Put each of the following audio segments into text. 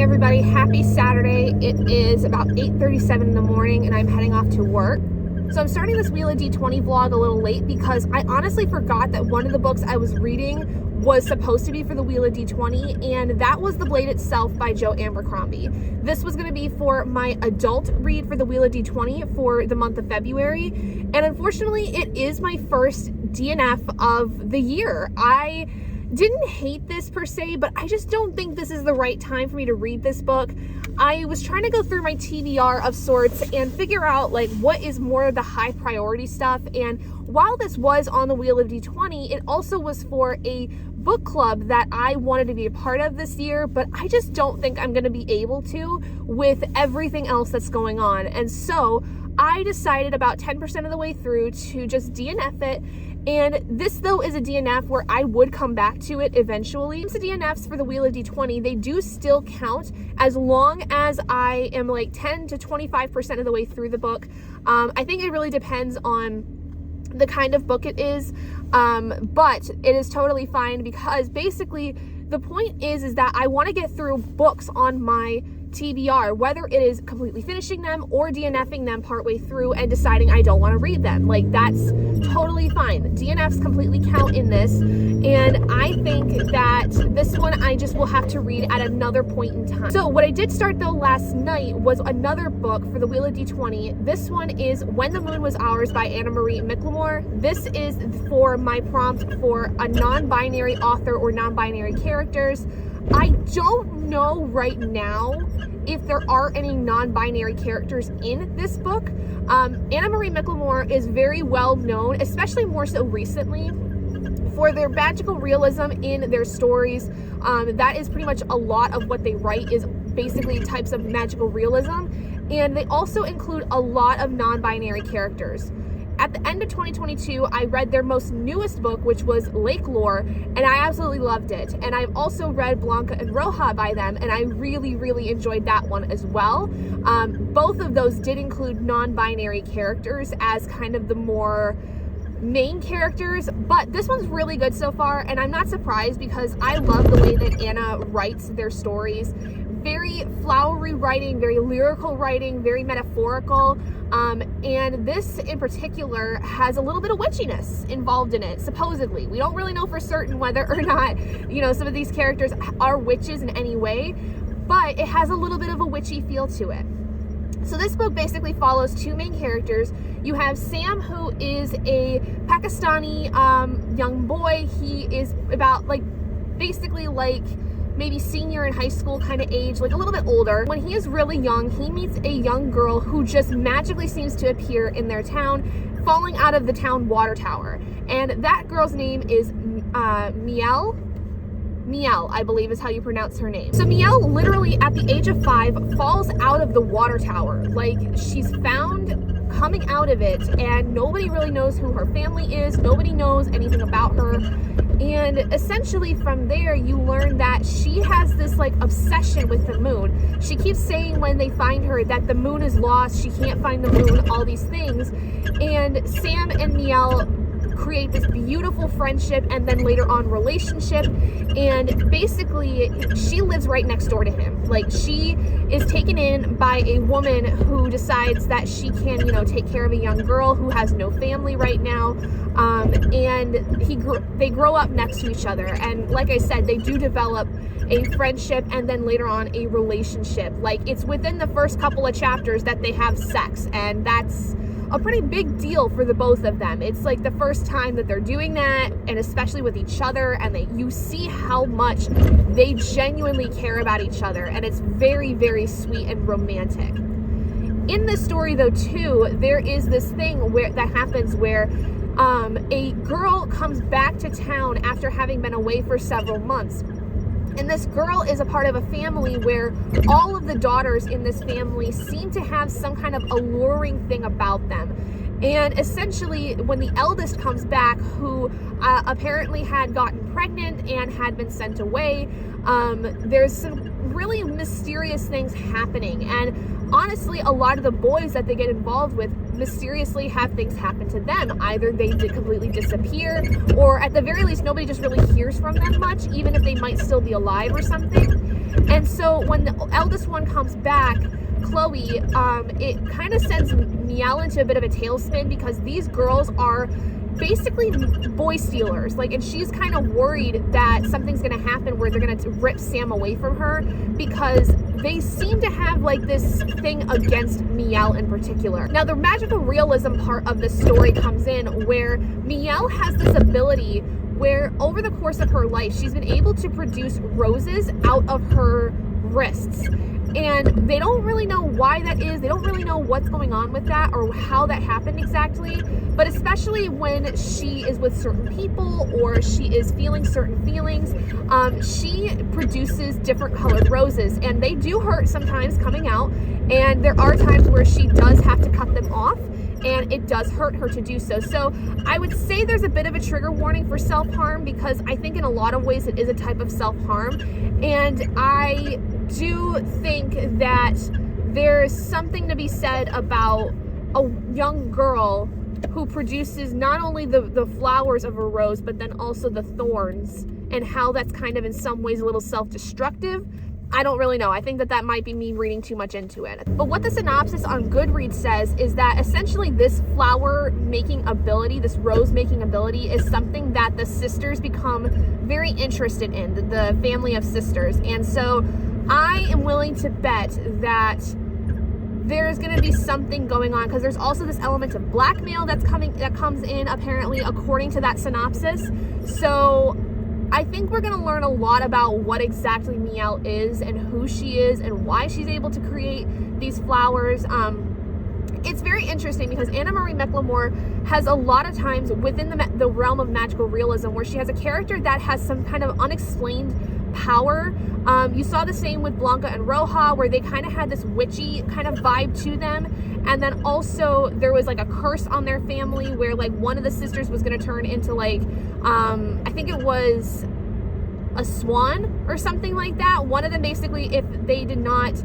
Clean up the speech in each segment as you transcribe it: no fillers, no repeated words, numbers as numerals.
morning, everybody. Happy Saturday. It is about 8:37 in the morning and I'm heading off to work. So I'm starting this Wheel of D20 vlog a little late because I honestly forgot that one of the books I was reading was supposed to be for the Wheel of D20, and that was The Blade Itself by Abercrombie. This was going to be for my adult read for the Wheel of D20 for the month of February, and unfortunately it is my first DNF of the year. I didn't hate this per se, but I just don't think this is the right time for me to read this book. I was trying to go through my TBR of sorts and figure out like what is more of the high priority stuff, and while this was on the Wheel of D20, it also was for a book club that I wanted to be a part of this year, but I just don't think I'm going to be able to with everything else that's going on. And so I decided about 10% of the way through to just DNF it. And this, though, is a DNF where I would come back to it eventually. The DNFs for the Wheel of D20, they do still count as long as I am like 10 to 25% of the way through the book. I think it really depends on the kind of book it is, but it is totally fine because basically the point is that I want to get through books on my TBR, whether it is completely finishing them or DNFing them partway through and deciding I don't want to read them. Like, that's totally fine. DNFs completely count in this, and I think that this one I just will have to read at another point in time. So what I did start though last night was another book for the Wheel of D20. This one is When the Moon Was Ours by Anna-Marie McLemore. This is for my prompt for a non-binary author or non-binary characters. I don't know right now if there are any non-binary characters in this book. Anna-Marie McLemore is very well known, especially more so recently, for their magical realism in their stories. That is pretty much a lot of what they write, is basically types of magical realism, and they also include a lot of non-binary characters. At the end of 2022, I read their most newest book, which was Lake Lore, and I absolutely loved it. And I've also read Blanca and Roja by them, and I really, really enjoyed that one as well. Both of those did include non-binary characters as kind of the more main characters, but this one's really good so far, and I'm not surprised because I love the way that Anna writes their stories. Very flowery writing, very lyrical writing, very metaphorical, and this in particular has a little bit of witchiness involved in it, supposedly. We don't really know for certain whether or not, you know, some of these characters are witches in any way, but it has a little bit of a witchy feel to it. So this book basically follows two main characters. You have Sam, who is a Pakistani young boy. He is about like basically like maybe senior in high school kind of age, like a little bit older. When he is really young, he meets a young girl who just magically seems to appear in their town, falling out of the town water tower. And that girl's name is Miel, I believe is how you pronounce her name. So Miel literally at the age of 5 falls out of the water tower. Like, she's found coming out of it, and nobody really knows who her family is. Nobody knows anything about her. And essentially from there, you learn that she has this like obsession with the moon. She keeps saying when they find her that the moon is lost, she can't find the moon, all these things. And Sam and Miel create this beautiful friendship and then later on relationship, and basically she lives right next door to him. Like, she is taken in by a woman who decides that she can, you know, take care of a young girl who has no family right now, and they grow up next to each other, and like I said, they do develop a friendship and then later on a relationship. Like, it's within the first couple of chapters that they have sex, and that's a pretty big deal for the both of them. It's like the first time that they're doing that, and especially with each other, and you see how much they genuinely care about each other, and it's very, very sweet and romantic. In this story though too, there is this thing that happens where a girl comes back to town after having been away for several months. And this girl is a part of a family where all of the daughters in this family seem to have some kind of alluring thing about them. And essentially, when the eldest comes back, who apparently had gotten pregnant and had been sent away, there's some really mysterious things happening. And honestly, a lot of the boys that they get involved with mysteriously have things happen to them. Either they did completely disappear, or at the very least, nobody just really hears from them much, even if they might still be alive or something. And so when the eldest one comes back, Chloe, it kind of sends Miel into a bit of a tailspin, because these girls are basically boy stealers, like, and she's kind of worried that something's gonna happen where they're gonna rip Sam away from her, because they seem to have like this thing against Miel in particular. Now the magical realism part of the story comes in, where Miel has this ability where over the course of her life she's been able to produce roses out of her wrists. And they don't really know why that is. They don't really know what's going on with that or how that happened exactly. But especially when she is with certain people or she is feeling certain feelings, she produces different colored roses. And they do hurt sometimes coming out. And there are times where she does have to cut them off. And it does hurt her to do so. So I would say there's a bit of a trigger warning for self-harm, because I think in a lot of ways it is a type of self-harm. And I do think that there's something to be said about a young girl who produces not only the flowers of a rose, but then also the thorns, and how that's kind of in some ways a little self-destructive. I don't really know. I think that that might be me reading too much into it. But what the synopsis on Goodreads says is that essentially this flower making ability, this rose making ability, is something that the sisters become very interested in, the family of sisters. And so I am willing to bet that there's going to be something going on, because there's also this element of blackmail that comes in apparently according to that synopsis. So I think we're going to learn a lot about what exactly Miel is and who she is and why she's able to create these flowers. It's very interesting because Anna-Marie McLemore has a lot of times within the realm of magical realism where she has a character that has some kind of unexplained power. You saw the same with Blanca and Roja, where they kind of had this witchy kind of vibe to them. And then also there was like a curse on their family where like one of the sisters was going to turn into like, I think it was a swan or something like that. One of them basically, if they did not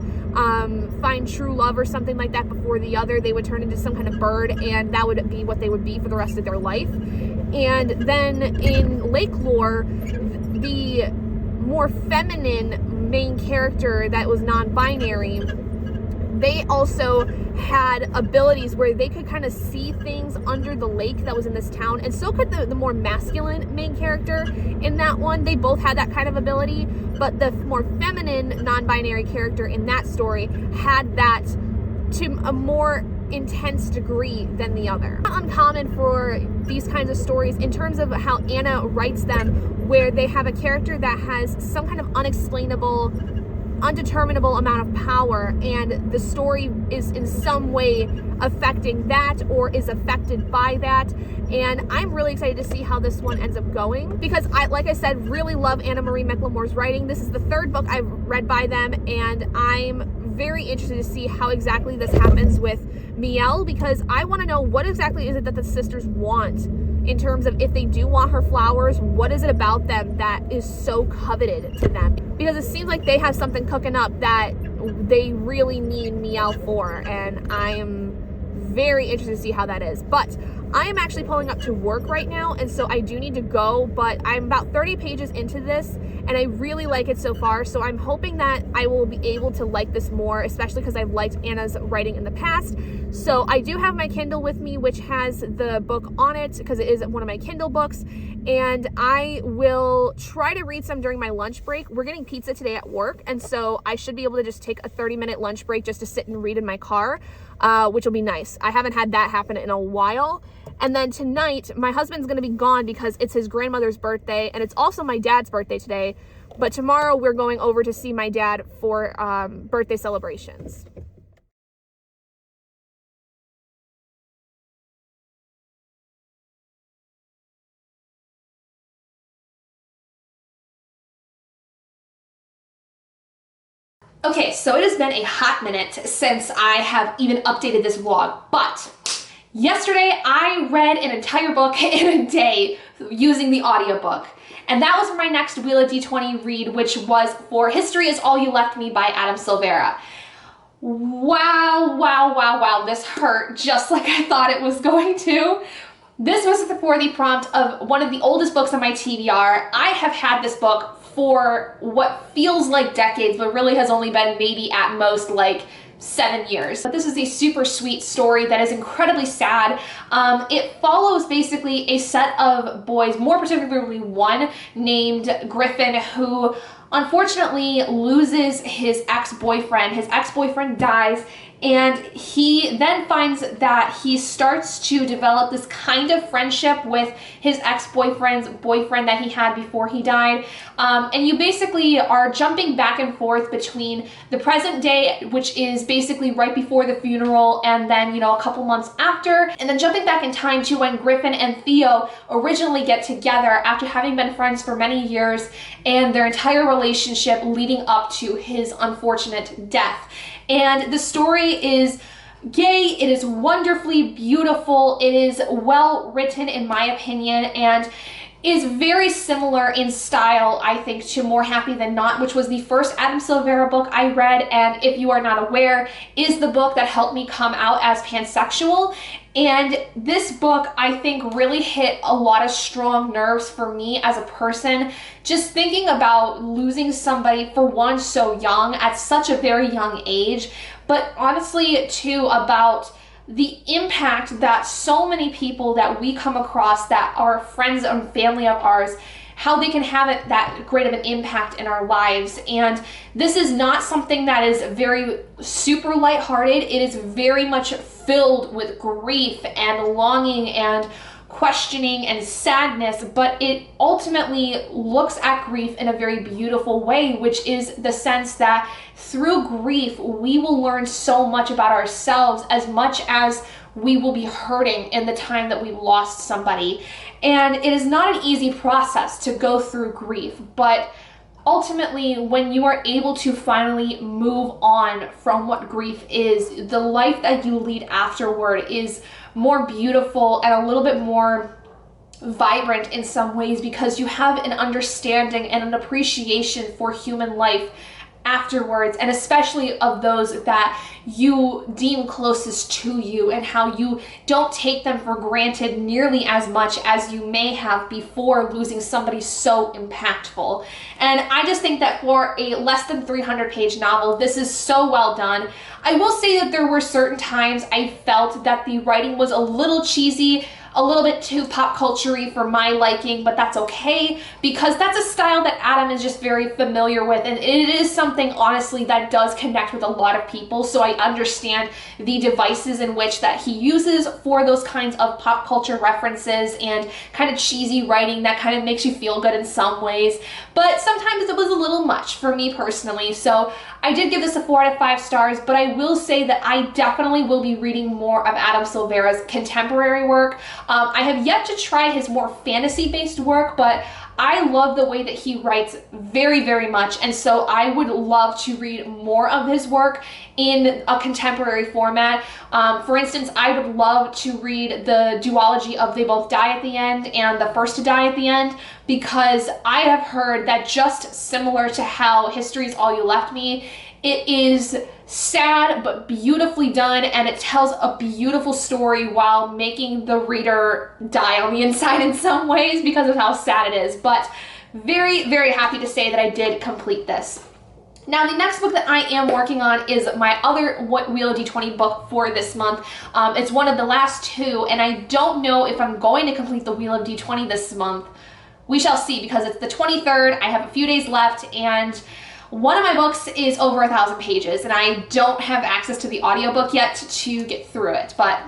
find true love or something like that before the other, they would turn into some kind of bird, and that would be what they would be for the rest of their life. And then in Lake lore, the more feminine main character that was non-binary, they also had abilities where they could kind of see things under the lake that was in this town, and so could the more masculine main character in that one. They both had that kind of ability, but the more feminine non-binary character in that story had that to a more intense degree than the other. Not uncommon for these kinds of stories in terms of how Anna writes them, where they have a character that has some kind of unexplainable, undeterminable amount of power, and the story is in some way affecting that or is affected by that. And I'm really excited to see how this one ends up going, because I, like I said, really love Anna-Marie McLemore's writing. This is the third book I've read by them, and I'm very interested to see how exactly this happens with Miel, because I want to know what exactly is it that the sisters want in terms of if they do want her flowers, what is it about them that is so coveted to them? Because it seems like they have something cooking up that they really need Miel for, and I am very interested to see how that is. But I am actually pulling up to work right now, and so I do need to go, but I'm about 30 pages into this, and I really like it so far, so I'm hoping that I will be able to like this more, especially because I've liked Anna's writing in the past. So I do have my Kindle with me, which has the book on it, because it is one of my Kindle books, and I will try to read some during my lunch break. We're getting pizza today at work, and so I should be able to just take a 30-minute lunch break just to sit and read in my car, which will be nice. I haven't had that happen in a while. And then tonight, my husband's going to be gone because it's his grandmother's birthday, and it's also my dad's birthday today. But tomorrow we're going over to see my dad for birthday celebrations. Okay, so it has been a hot minute since I have even updated this vlog, but yesterday I read an entire book in a day using the audiobook. And that was for my next Wheel of D20 read, which was for History Is All You Left Me by Adam Silvera. Wow, wow, wow, wow, this hurt just like I thought it was going to. This was for the prompt of one of the oldest books on my TBR. I have had this book for what feels like decades, but really has only been maybe at most like 7 years. But this is a super sweet story that is incredibly sad. It follows basically a set of boys, more particularly one named Griffin, who unfortunately loses his ex-boyfriend. His ex-boyfriend dies, and he then finds that he starts to develop this kind of friendship with his ex-boyfriend's boyfriend that he had before he died. And you basically are jumping back and forth between the present day, which is basically right before the funeral, and then, you know, a couple months after, and then jumping back in time to when Griffin and Theo originally get together after having been friends for many years, and their entire relationship leading up to his unfortunate death. And the story is gay, it is wonderfully beautiful, it is well written in my opinion, and is very similar in style, I think, to More Happy Than Not, which was the first Adam Silvera book I read, and if you are not aware, is the book that helped me come out as pansexual. And this book, I think, really hit a lot of strong nerves for me as a person, just thinking about losing somebody, for one, so young, at such a very young age, but honestly, too, about the impact that so many people that we come across that are friends and family of ours, how they can have it that great of an impact in our lives. And this is not something that is very super lighthearted. It is very much filled with grief and longing and questioning and sadness, but it ultimately looks at grief in a very beautiful way, which is the sense that through grief, we will learn so much about ourselves, as much as we will be hurting in the time that we've lost somebody. And it is not an easy process to go through grief, but ultimately, when you are able to finally move on from what grief is, the life that you lead afterward is more beautiful and a little bit more vibrant in some ways, because you have an understanding and an appreciation for human life afterwards, and especially of those that you deem closest to you, and how you don't take them for granted nearly as much as you may have before losing somebody so impactful. And I just think that for a less than 300-page novel, this is so well done. I will say that there were certain times I felt that the writing was a little cheesy, a little bit too pop culture-y for my liking, but that's okay, because that's a style that Adam is just very familiar with, and it is something, honestly, that does connect with a lot of people, so I understand the devices in which that he uses for those kinds of pop culture references and kind of cheesy writing that kind of makes you feel good in some ways, but sometimes it was a little much for me personally, so I did give this a 4 out of 5 stars, but I will say that I definitely will be reading more of Adam Silvera's contemporary work. I have yet to try his more fantasy-based work, but I love the way that he writes very, very much, and so I would love to read more of his work in a contemporary format. For instance, I would love to read the duology of They Both Die at the End and The First to Die at the End, because I have heard that, just similar to how History's All You Left Me, it is sad but beautifully done, and it tells a beautiful story while making the reader die on the inside in some ways because of how sad it is. But very, very happy to say that I did complete this. Now, the next book that I am working on is my other Wheel of D20 book for this month. It's one of the last two, and I don't know if I'm going to complete the Wheel of D20 this month. We shall see, because it's the 23rd. I have a few days left, and one of my books is over 1,000 pages, and I don't have access to the audiobook yet to get through it, but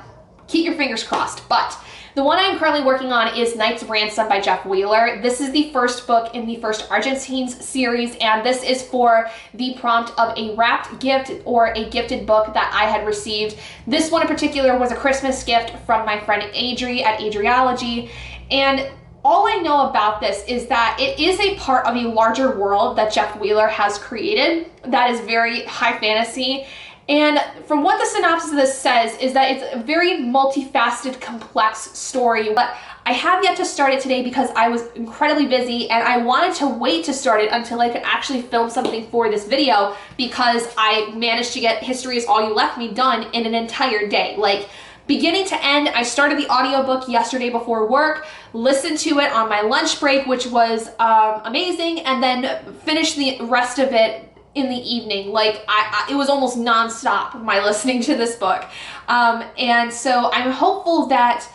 keep your fingers crossed. But the one I'm currently working on is Knights of Ransom by Jeff Wheeler. This is the first book in the first Argentines series, and this is for the prompt of a wrapped gift or a gifted book that I had received. This one in particular was a Christmas gift from my friend Adri at Adriology, and all I know about this is that it is a part of a larger world that Jeff Wheeler has created that is very high fantasy. And from what the synopsis of this says is that it's a very multifaceted, complex story. But I have yet to start it today because I was incredibly busy, and I wanted to wait to start it until I could actually film something for this video, because I managed to get History Is All You Left Me done in an entire day. Like, beginning to end. I started the audiobook yesterday before work, listened to it on my lunch break, which was amazing, and then finished the rest of it in the evening. Like it was almost nonstop, my listening to this book. And so I'm hopeful that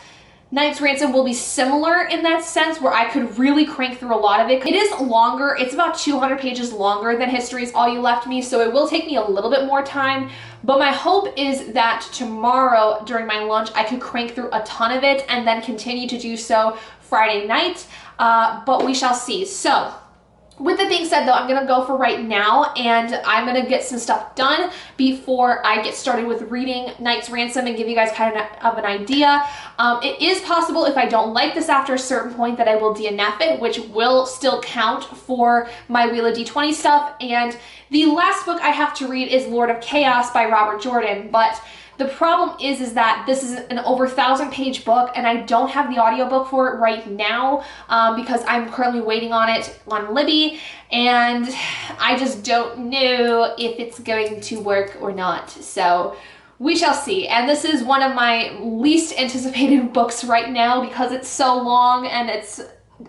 Knight's Ransom will be similar in that sense, where I could really crank through a lot of it. It is longer. It's about 200 pages longer than History's All You Left Me, so it will take me a little bit more time. But my hope is that tomorrow during my lunch, I could crank through a ton of it and then continue to do so Friday night. But we shall see. So, with that being said though, I'm gonna go for right now, and I'm gonna get some stuff done before I get started with reading Knight's Ransom and give you guys kind of an idea. It is possible, if I don't like this after a certain point, that I will DNF it, which will still count for my Wheel of D20 stuff. And the last book I have to read is Lord of Chaos by Robert Jordan, but the problem is that this is an over 1,000-page book, and I don't have the audiobook for it right now because I'm currently waiting on it on Libby, and I just don't know if it's going to work or not. So we shall see. And this is one of my least anticipated books right now because it's so long and it's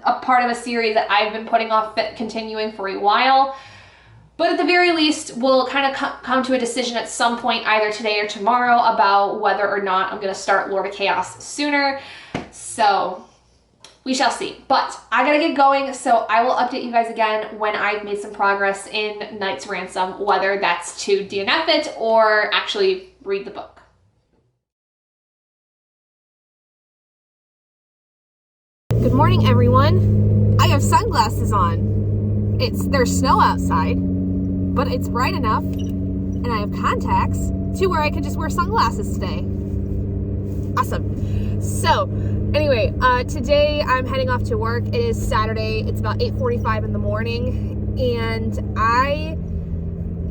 a part of a series that I've been putting off continuing for a while. But at the very least, we'll kind of come to a decision at some point, either today or tomorrow, about whether or not I'm going to start Lord of Chaos sooner. So we shall see. But I got to get going, so I will update you guys again when I've made some progress in Knight's Ransom, whether that's to DNF it or actually read the book. Good morning, everyone. I have sunglasses on. There's snow outside, but it's bright enough, and I have contacts to where I can just wear sunglasses today. Awesome. So, anyway, today I'm heading off to work. It is Saturday. It's about 8:45 in the morning, and I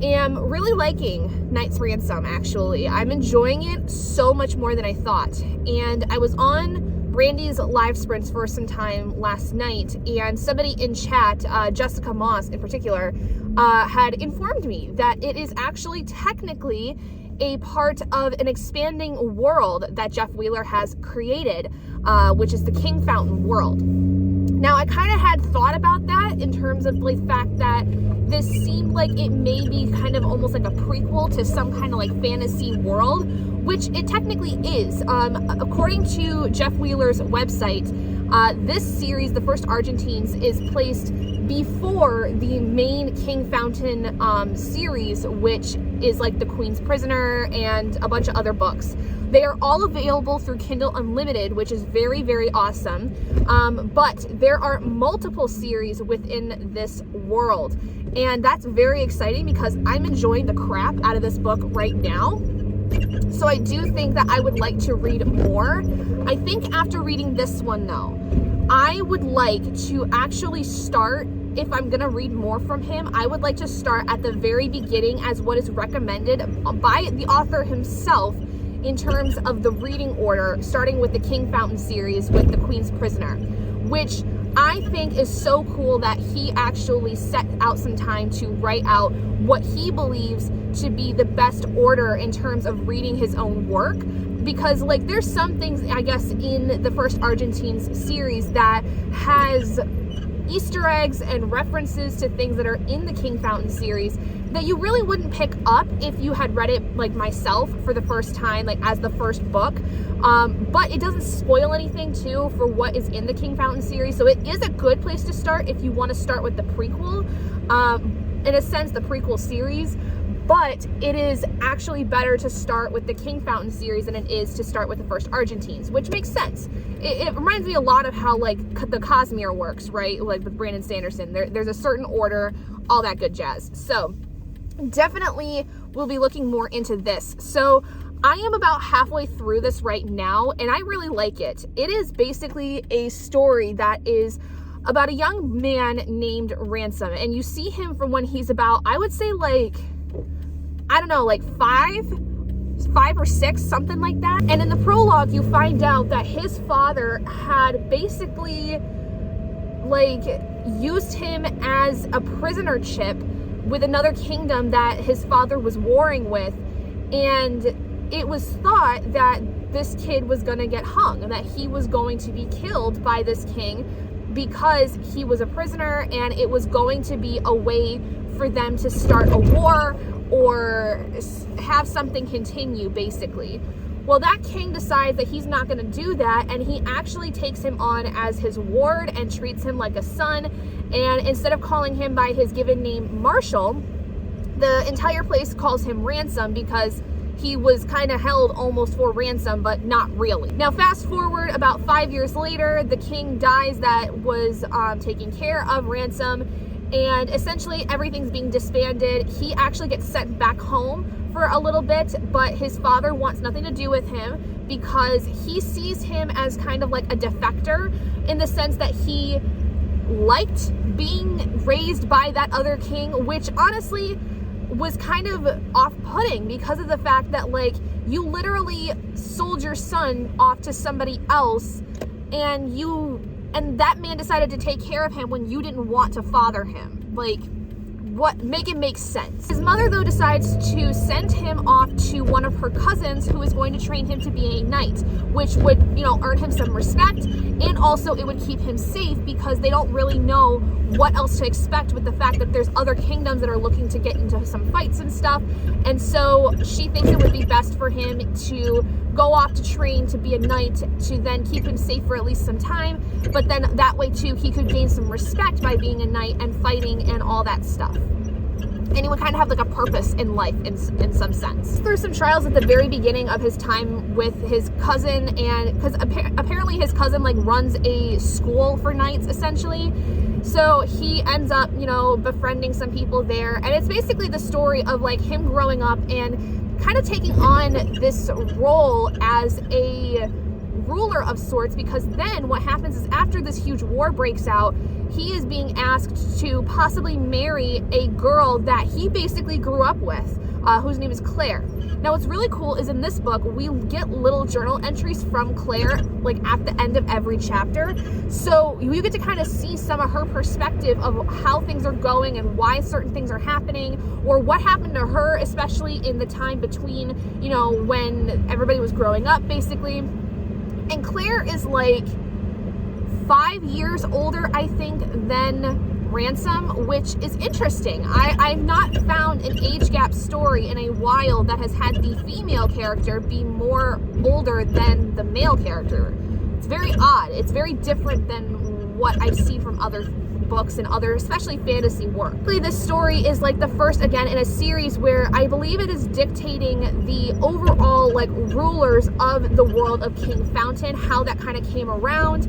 am really liking Knight's Ransom, actually. I'm enjoying it so much more than I thought. And I was on Brandy's live sprints for some time last night, and somebody in chat, Jessica Moss in particular, had informed me that it is actually technically a part of an expanding world that Jeff Wheeler has created, which is the King Fountain world. Now, I kind of had thought about that in terms of the fact that this seemed like it may be kind of almost like a prequel to some kind of like fantasy world, which it technically is. According to Jeff Wheeler's website, this series, The First Argentines, is placed before the main King Fountain series, which is like The Queen's Prisoner and a bunch of other books. They are all available through Kindle Unlimited, which is very, very awesome. But there are multiple series within this world. And that's very exciting because I'm enjoying the crap out of this book right now. So I do think that I would like to read more. I think after reading this one though, I would like to actually start, if I'm gonna read more from him, I would like to start at the very beginning as what is recommended by the author himself in terms of the reading order, starting with the King Fountain series with The Queen's Prisoner, which I think is so cool that he actually set out some time to write out what he believes to be the best order in terms of reading his own work. Because like there's some things, I guess, in the First Argentines series that has Easter eggs and references to things that are in the King Fountain series that you really wouldn't pick up if you had read it like myself for the first time, like as the first book. But it doesn't spoil anything too for what is in the King Fountain series. So it is a good place to start if you want to start with the prequel, in a sense, the prequel series. But it is actually better to start with the King Fountain series than it is to start with the First Argentines, which makes sense. It reminds me a lot of how like the Cosmere works, right? Like with Brandon Sanderson, there's a certain order, all that good jazz. So definitely we'll be looking more into this. So I am about halfway through this right now, and I really like it. It is basically a story that is about a young man named Ransom, and you see him from when he's about, I would say like, I don't know, like five or six, something like that. And in the prologue, you find out that his father had basically like used him as a prisoner ship with another kingdom that his father was warring with. And it was thought that this kid was gonna get hung, and that he was going to be killed by this king because he was a prisoner, and it was going to be a way for them to start a war or have something continue, basically. Well, that king decides that he's not going to do that, and he actually takes him on as his ward and treats him like a son. And instead of calling him by his given name Marshall, the entire place calls him Ransom, because he was kind of held almost for ransom, but not really. Now, fast forward about 5 years later, the king dies that was taking care of Ransom, and essentially everything's being disbanded. He actually gets sent back home for a little bit, but his father wants nothing to do with him because he sees him as kind of like a defector, in the sense that he liked being raised by that other king, which honestly was kind of off-putting because of the fact that, like, you literally sold your son off to somebody else, and that man decided to take care of him when you didn't want to father him. Like, make it make sense. His mother, though, decides to send him off to one of her cousins, who is going to train him to be a knight, which would, earn him some respect, and also it would keep him safe, because they don't really know what else to expect with the fact that there's other kingdoms that are looking to get into some fights and stuff. And so she thinks it would be best for him to go off to train to be a knight, to then keep him safe for at least some time, but then that way too he could gain some respect by being a knight and fighting and all that stuff. And he would kind of have like a purpose in life in some sense. There's some trials at the very beginning of his time with his cousin, and because apparently his cousin like runs a school for knights essentially. So he ends up, befriending some people there, and it's basically the story of like him growing up and kind of taking on this role as a ruler of sorts, because then what happens is, after this huge war breaks out, he is being asked to possibly marry a girl that he basically grew up with, whose name is Claire. Now, what's really cool is in this book, we get little journal entries from Claire, like at the end of every chapter. So you get to kind of see some of her perspective of how things are going and why certain things are happening, or what happened to her, especially in the time between, when everybody was growing up, basically. And Claire is like 5 years older, I think, than Ransom, which is interesting. I've not found an age gap story in a while that has had the female character be more older than the male character. It's very odd. It's very different than what I've seen from other books and other, especially fantasy work. This story is like the first, again, in a series where I believe it is dictating the overall like rulers of the world of King Fountain, how that kind of came around.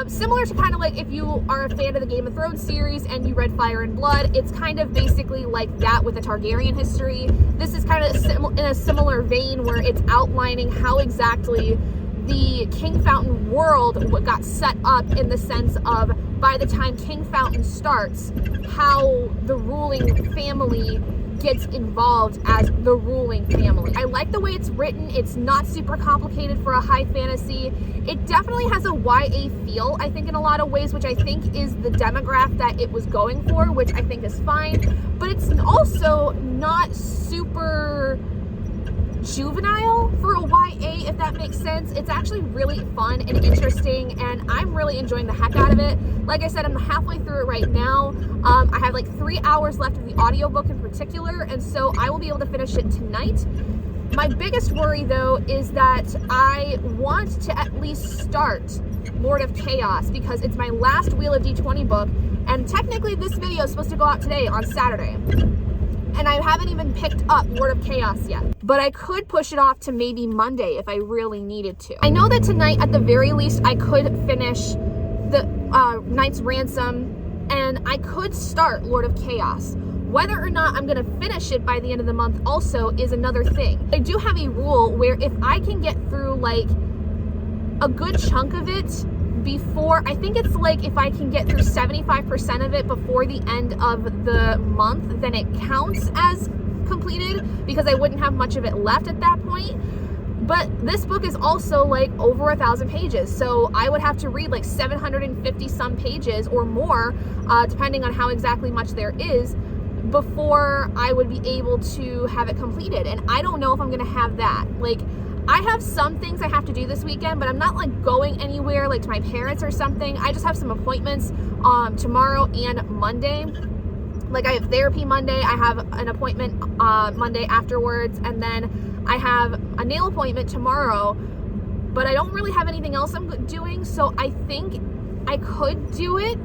Similar to kind of like if you are a fan of the Game of Thrones series and you read Fire and Blood, it's kind of basically like that with the Targaryen history. This is kind of in a similar vein, where it's outlining how exactly the King Fountain world got set up, in the sense of, by the time King Fountain starts, how the ruling family gets involved as the ruling family. I like the way it's written. It's not super complicated for a high fantasy. It definitely has a YA feel, I think, in a lot of ways, which I think is the demographic that it was going for, which I think is fine. But it's also not super juvenile for a YA, if that makes sense. It's actually really fun and interesting, and I'm really enjoying the heck out of it. Like I said, I'm halfway through it right now. I have like 3 hours left of the audiobook in particular, and so I will be able to finish it tonight. My biggest worry, though, is that I want to at least start Lord of Chaos, because it's my last Wheel of D20 book, and technically this video is supposed to go out today on Saturday. And I haven't even picked up Lord of Chaos yet. But I could push it off to maybe Monday if I really needed to. I know that tonight, at the very least, I could finish the Knight's Ransom, and I could start Lord of Chaos. Whether or not I'm gonna finish it by the end of the month also is another thing. I do have a rule where if I can get through like a good chunk of it before, I think it's like if I can get through 75% of it before the end of the month, then it counts as completed, because I wouldn't have much of it left at that point. But this book is also like over 1,000 pages, so I would have to read like 750 some pages or more, depending on how exactly much there is, before I would be able to have it completed. And I don't know if I'm gonna have that. Like, I have some things I have to do this weekend, but I'm not like going anywhere like to my parents or something. I just have some appointments tomorrow and Monday. Like I have therapy Monday, I have an appointment Monday afterwards, and then I have a nail appointment tomorrow, but I don't really have anything else I'm doing, so I think I could do it,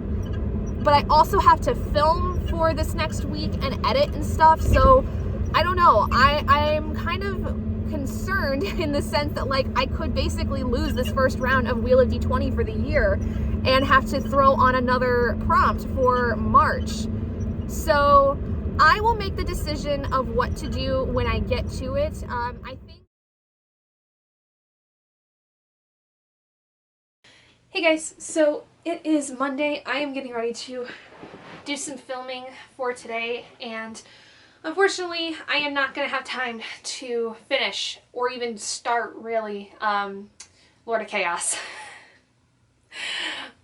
but I also have to film for this next week and edit and stuff, so I don't know. I'm kind of concerned in the sense that like I could basically lose this first round of Wheel of D20 for the year and have to throw on another prompt for March. So I will make the decision of what to do when I get to it. I think. Hey guys, so it is Monday. I am getting ready to do some filming for today, and unfortunately I am not going to have time to finish or even start really Lord of Chaos.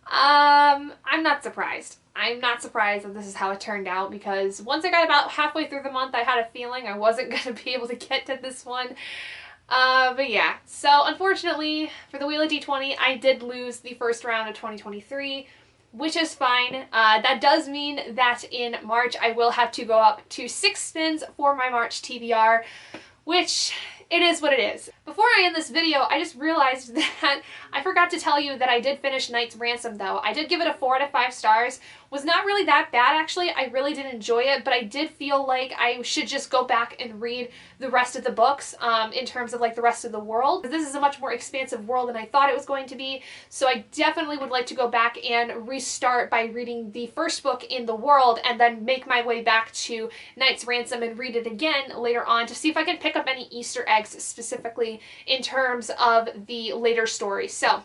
I'm not surprised. I'm not surprised that this is how it turned out, because once I got about halfway through the month, I had a feeling I wasn't going to be able to get to this one. But yeah, so unfortunately for the Wheel of D20, I did lose the first round of 2023, which is fine. That does mean that in March, I will have to go up to 6 spins for my March TBR, which it is what it is. Before I end this video, I just realized that I forgot to tell you that I did finish Knight's Ransom though. I did give it a 4 out of 5 stars. Was not really that bad actually. I really did enjoy it, but I did feel like I should just go back and read the rest of the books in terms of like the rest of the world. This is a much more expansive world than I thought it was going to be, so I definitely would like to go back and restart by reading the first book in the world and then make my way back to Knight's Ransom and read it again later on to see if I can pick up any Easter eggs specifically in terms of the later story. So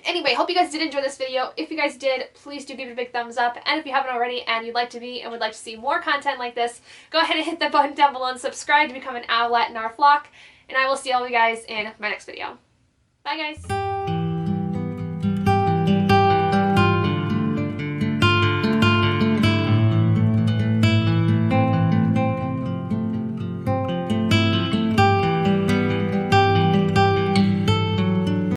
anyway, hope you guys did enjoy this video. If you guys did, please do give it a big thumbs up. And if you haven't already and you'd like to be and would like to see more content like this, go ahead and hit that button down below and subscribe to become an owlet in our flock. And I will see all of you guys in my next video. Bye guys!